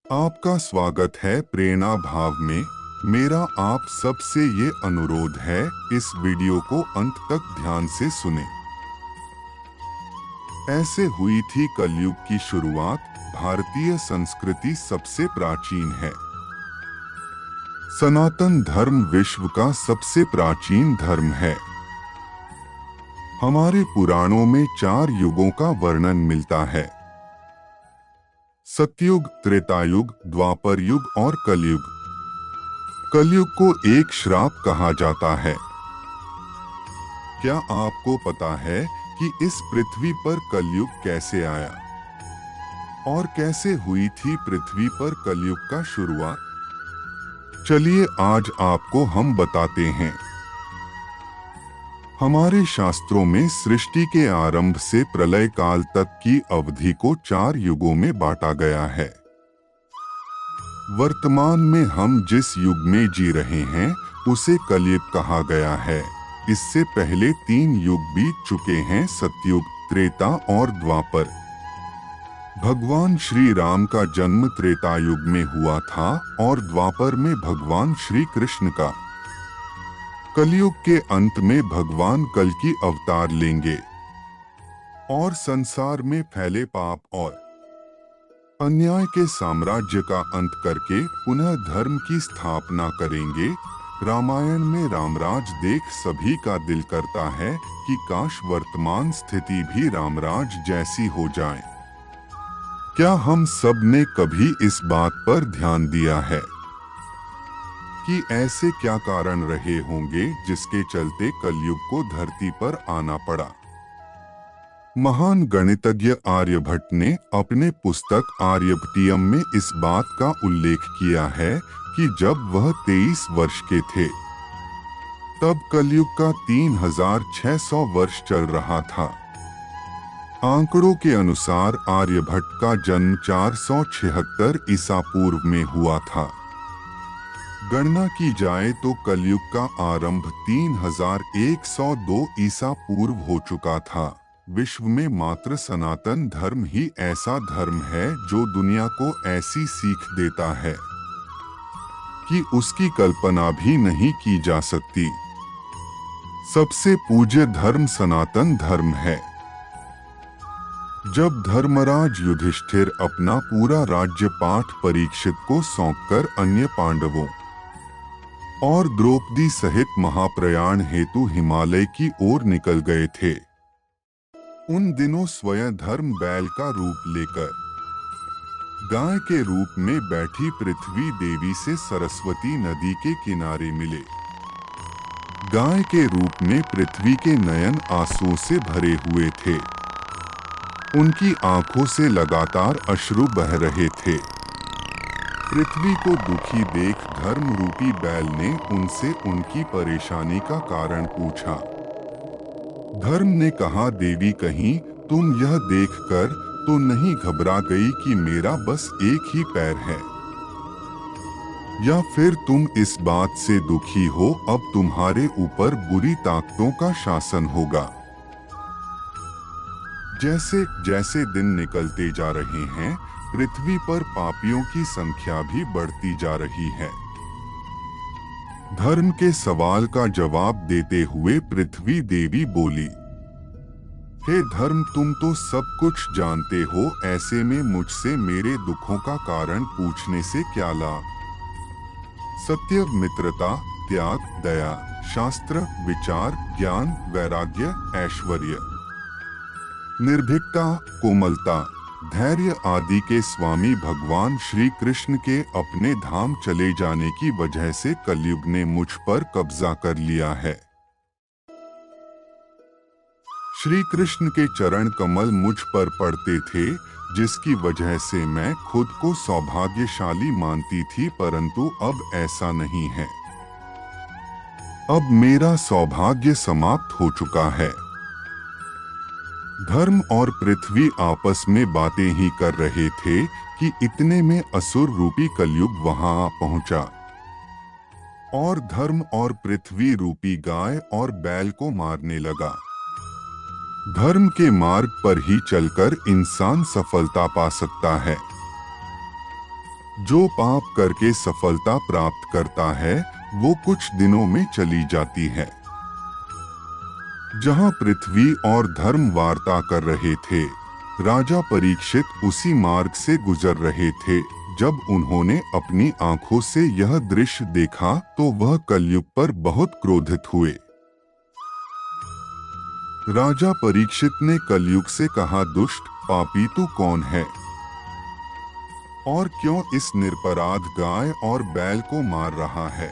आपका स्वागत है प्रेरणा भाव में। मेरा आप सबसे ये अनुरोध है, इस वीडियो को अंत तक ध्यान से सुने। ऐसे हुई थी कलयुग की शुरुआत। भारतीय संस्कृति सबसे प्राचीन है। सनातन धर्म विश्व का सबसे प्राचीन धर्म है। हमारे पुराणों में 4 युगों का वर्णन मिलता है: सतयुग, त्रेतायुग, द्वापर युग और कलयुग। कलयुग को एक श्राप कहा जाता है। क्या आपको पता है कि इस पृथ्वी पर कलयुग कैसे आया और कैसे हुई थी पृथ्वी पर कलयुग का शुरुआत? चलिए आज आपको हम बताते हैं। हमारे शास्त्रों में सृष्टि के आरंभ से प्रलय काल तक की अवधि को 4 युगों में बांटा गया है। वर्तमान में हम जिस युग में जी रहे हैं उसे कलयुग कहा गया है। इससे पहले 3 युग बीत चुके हैं: सतयुग, त्रेता और द्वापर। भगवान श्री राम का जन्म त्रेता युग में हुआ था और द्वापर में भगवान श्री कृष्ण का। कलयुग के अंत में भगवान कल की अवतार लेंगे और संसार में फैले पाप और अन्याय के साम्राज्य का अंत करके पुनः धर्म की स्थापना करेंगे। रामायण में रामराज देख सभी का दिल करता है कि काश वर्तमान स्थिति भी रामराज जैसी हो जाए। क्या हम सब ने कभी इस बात पर ध्यान दिया है कि ऐसे क्या कारण रहे होंगे जिसके चलते कलयुग को धरती पर आना पड़ा? महान गणितज्ञ आर्यभट्ट ने अपने पुस्तक आर्यभट्टियम में इस बात का उल्लेख किया है कि जब वह 23 वर्ष के थे तब कलयुग का 3600 वर्ष चल रहा था। आंकड़ों के अनुसार आर्यभट्ट का जन्म 476 ईसा पूर्व में हुआ था। गणना की जाए तो कलयुग का आरंभ 3102 ईसा पूर्व हो चुका था। विश्व में मात्र सनातन धर्म ही ऐसा धर्म है जो दुनिया को ऐसी सीख देता है कि उसकी कल्पना भी नहीं की जा सकती। सबसे पूज्य धर्म सनातन धर्म है। जब धर्मराज युधिष्ठिर अपना पूरा राज्य पाठ परीक्षित को सौंपकर अन्य पांडवों और द्रौपदी सहित महाप्रयाण हेतु हिमालय की ओर निकल गए थे, उन दिनों स्वयं धर्म बैल का रूप लेकर गाय के रूप में बैठी पृथ्वी देवी से सरस्वती नदी के किनारे मिले। गाय के रूप में पृथ्वी के नयन आंसुओं से भरे हुए थे। उनकी आंखों से लगातार अश्रु बह रहे थे। पृथ्वी को दुखी देख धर्म रूपी बैल ने उनसे उनकी परेशानी का कारण पूछा। धर्म ने कहा, देवी कहीं तुम यह देखकर तो नहीं घबरा गई कि मेरा बस एक ही पैर है, या फिर तुम इस बात से दुखी हो अब तुम्हारे ऊपर बुरी ताकतों का शासन होगा? जैसे जैसे दिन निकलते जा रहे हैं, पृथ्वी पर पापियों की संख्या भी बढ़ती जा रही है। धर्म के सवाल का जवाब देते हुए पृथ्वी देवी बोली, हे धर्म, तुम तो सब कुछ जानते हो, ऐसे में मुझसे मेरे दुखों का कारण पूछने से क्या लाभ? सत्य, मित्रता, त्याग, दया, शास्त्र, विचार, ज्ञान, वैराग्य, ऐश्वर्य, निर्भीकता, कोमलता, धैर्य आदि के स्वामी भगवान श्री कृष्ण के अपने धाम चले जाने की वजह से कलयुग ने मुझ पर कब्जा कर लिया है। श्री कृष्ण के चरण कमल मुझ पर पड़ते थे, जिसकी वजह से मैं खुद को सौभाग्यशाली मानती थी, परंतु अब ऐसा नहीं है। अब मेरा सौभाग्य समाप्त हो चुका है। धर्म और पृथ्वी आपस में बातें ही कर रहे थे कि इतने में असुर रूपी कलयुग वहां आ पहुंचा और धर्म और पृथ्वी रूपी गाय और बैल को मारने लगा। धर्म के मार्ग पर ही चलकर इंसान सफलता पा सकता है। जो पाप करके सफलता प्राप्त करता है वो कुछ दिनों में चली जाती है। जहां पृथ्वी और धर्म वार्ता कर रहे थे, राजा परीक्षित उसी मार्ग से गुजर रहे थे। जब उन्होंने अपनी आंखों से यह दृश्य देखा तो वह कलयुग पर बहुत क्रोधित हुए। राजा परीक्षित ने कलयुग से कहा, दुष्ट पापी तू कौन है और क्यों इस निरपराध गाय और बैल को मार रहा है?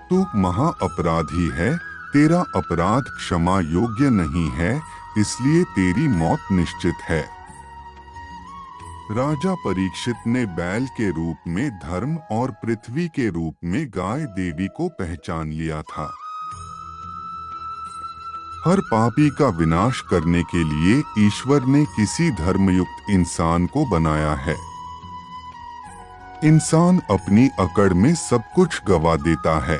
तू महा अपराधी है, तेरा अपराध क्षमा योग्य नहीं है, इसलिए तेरी मौत निश्चित है। राजा परीक्षित ने बैल के रूप में धर्म और पृथ्वी के रूप में गाय देवी को पहचान लिया था। हर पापी का विनाश करने के लिए ईश्वर ने किसी धर्मयुक्त इंसान को बनाया है। इंसान अपनी अकड़ में सब कुछ गवा देता है।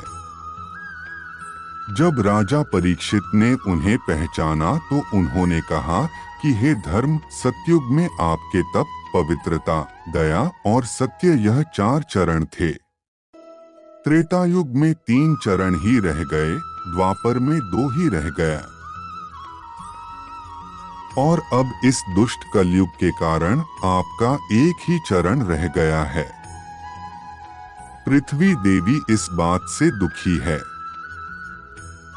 जब राजा परीक्षित ने उन्हें पहचाना तो उन्होंने कहा कि हे धर्म, सतयुग में आपके तप, पवित्रता, दया और सत्य यह 4 चरण थे। त्रेता युग में 3 चरण ही रह गए, द्वापर में 2 ही रह गया और अब इस दुष्ट कलयुग के कारण आपका एक ही चरण रह गया है। पृथ्वी देवी इस बात से दुखी है।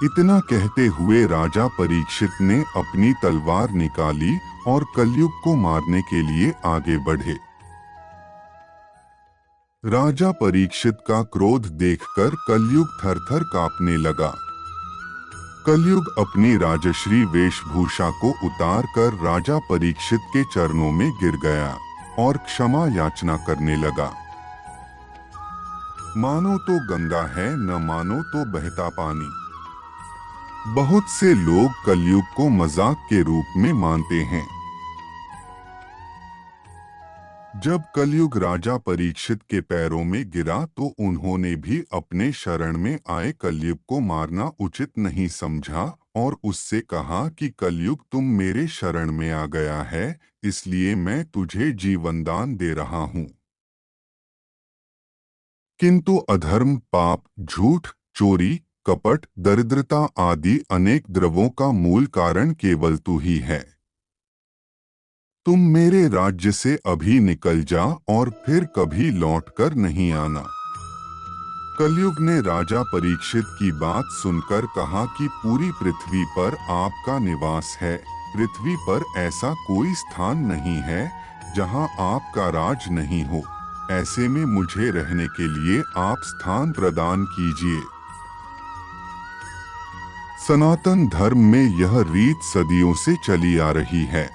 इतना कहते हुए राजा परीक्षित ने अपनी तलवार निकाली और कलयुग को मारने के लिए आगे बढ़े। राजा परीक्षित का क्रोध देखकर कलयुग थरथर कांपने लगा। कलयुग अपनी राजश्री वेशभूषा को उतार कर राजा परीक्षित के चरणों में गिर गया और क्षमा याचना करने लगा। मानो तो गंगा है, न मानो तो बहता पानी। बहुत से लोग कलयुग को मजाक के रूप में मानते हैं। जब कलयुग राजा परीक्षित के पैरों में गिरा तो उन्होंने भी अपने शरण में आए कलयुग को मारना उचित नहीं समझा और उससे कहा कि कलयुग तुम मेरे शरण में आ गया है, इसलिए मैं तुझे जीवनदान दे रहा हूं। किंतु अधर्म, पाप, झूठ, चोरी, कपट, दरिद्रता आदि अनेक द्रवों का मूल कारण केवल तू ही है। तुम मेरे राज्य से अभी निकल जा और फिर कभी लौटकर नहीं आना। कलयुग ने राजा परीक्षित की बात सुनकर कहा कि पूरी पृथ्वी पर आपका निवास है। पृथ्वी पर ऐसा कोई स्थान नहीं है जहां आपका राज नहीं हो। ऐसे में मुझे रहने के लिए आप स्थान प्रदान कीजिए। सनातन धर्म में यह रीत सदियों से चली आ रही है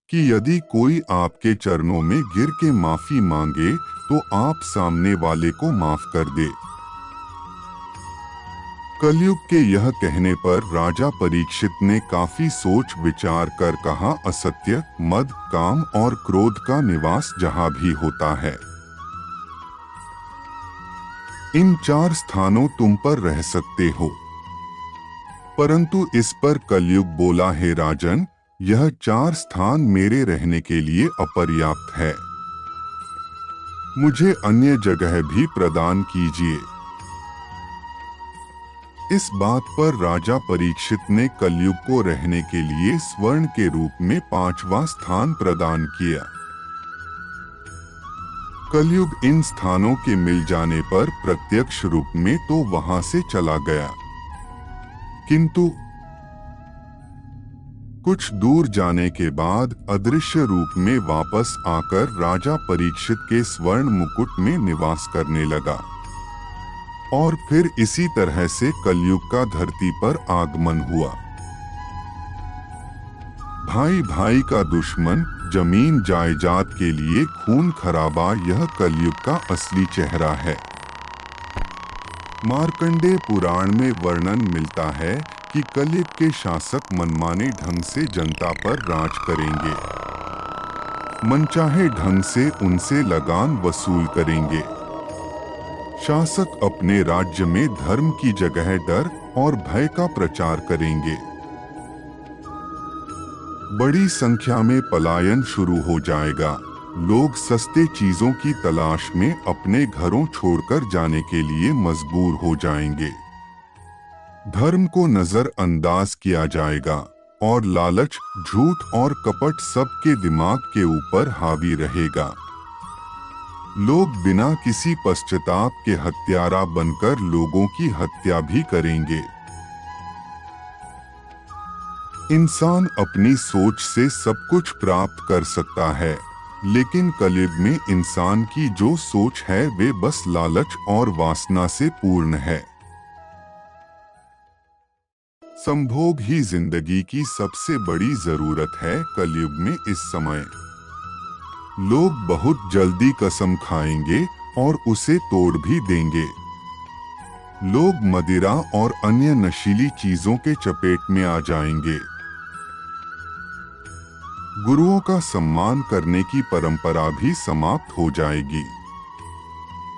कि यदि कोई आपके चरणों में गिर के माफी मांगे तो आप सामने वाले को माफ कर दे। कलयुग के यह कहने पर राजा परीक्षित ने काफी सोच विचार कर कहा, असत्य, मद, काम और क्रोध का निवास जहां भी होता है, इन 4 स्थानों तुम पर रह सकते हो। परंतु इस पर कलयुग बोला, हे राजन, यह 4 स्थान मेरे रहने के लिए अपर्याप्त है। मुझे अन्य जगह भी प्रदान कीजिए। इस बात पर राजा परीक्षित ने कलयुग को रहने के लिए स्वर्ण के रूप में 5वां स्थान प्रदान किया। कलयुग इन स्थानों के मिल जाने पर प्रत्यक्ष रूप में तो वहां से चला गया, किंतु कुछ दूर जाने के बाद अदृश्य रूप में वापस आकर राजा परीक्षित के स्वर्ण मुकुट में निवास करने लगा और फिर इसी तरह से कलयुग का धरती पर आगमन हुआ। भाई भाई का दुश्मन, जमीन जायदाद के लिए खून खराबा, यह कलयुग का असली चेहरा है। मार्कंडेय पुराण में वर्णन मिलता है कि कलयुग के शासक मनमाने ढंग से जनता पर राज करेंगे, मनचाहे ढंग से उनसे लगान वसूल करेंगे। शासक अपने राज्य में धर्म की जगह डर और भय का प्रचार करेंगे। बड़ी संख्या में पलायन शुरू हो जाएगा। लोग सस्ते चीजों की तलाश में अपने घरों छोड़कर जाने के लिए मजबूर हो जाएंगे। धर्म को नजरअंदाज किया जाएगा और लालच, झूठ और कपट सबके दिमाग के ऊपर हावी रहेगा। लोग बिना किसी पश्चाताप के हत्यारा बनकर लोगों की हत्या भी करेंगे। इंसान अपनी सोच से सब कुछ प्राप्त कर सकता है, लेकिन कलयुग में इंसान की जो सोच है वे बस लालच और वासना से पूर्ण है। संभोग ही जिंदगी की सबसे बड़ी जरूरत है। कलयुग में इस समय लोग बहुत जल्दी कसम खाएंगे और उसे तोड़ भी देंगे। लोग मदिरा और अन्य नशीली चीजों के चपेट में आ जाएंगे। गुरुओं का सम्मान करने की परंपरा भी समाप्त हो जाएगी।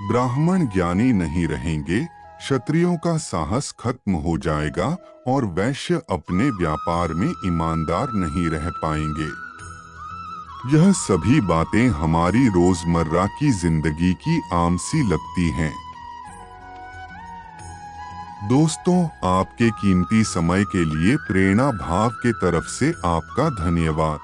ब्राह्मण ज्ञानी नहीं रहेंगे, क्षत्रियों का साहस खत्म हो जाएगा और वैश्य अपने व्यापार में ईमानदार नहीं रह पाएंगे। यह सभी बातें हमारी रोजमर्रा की जिंदगी की आम सी लगती हैं। दोस्तों, आपके कीमती समय के लिए प्रेरणा भाव के तरफ से आपका धन्यवाद।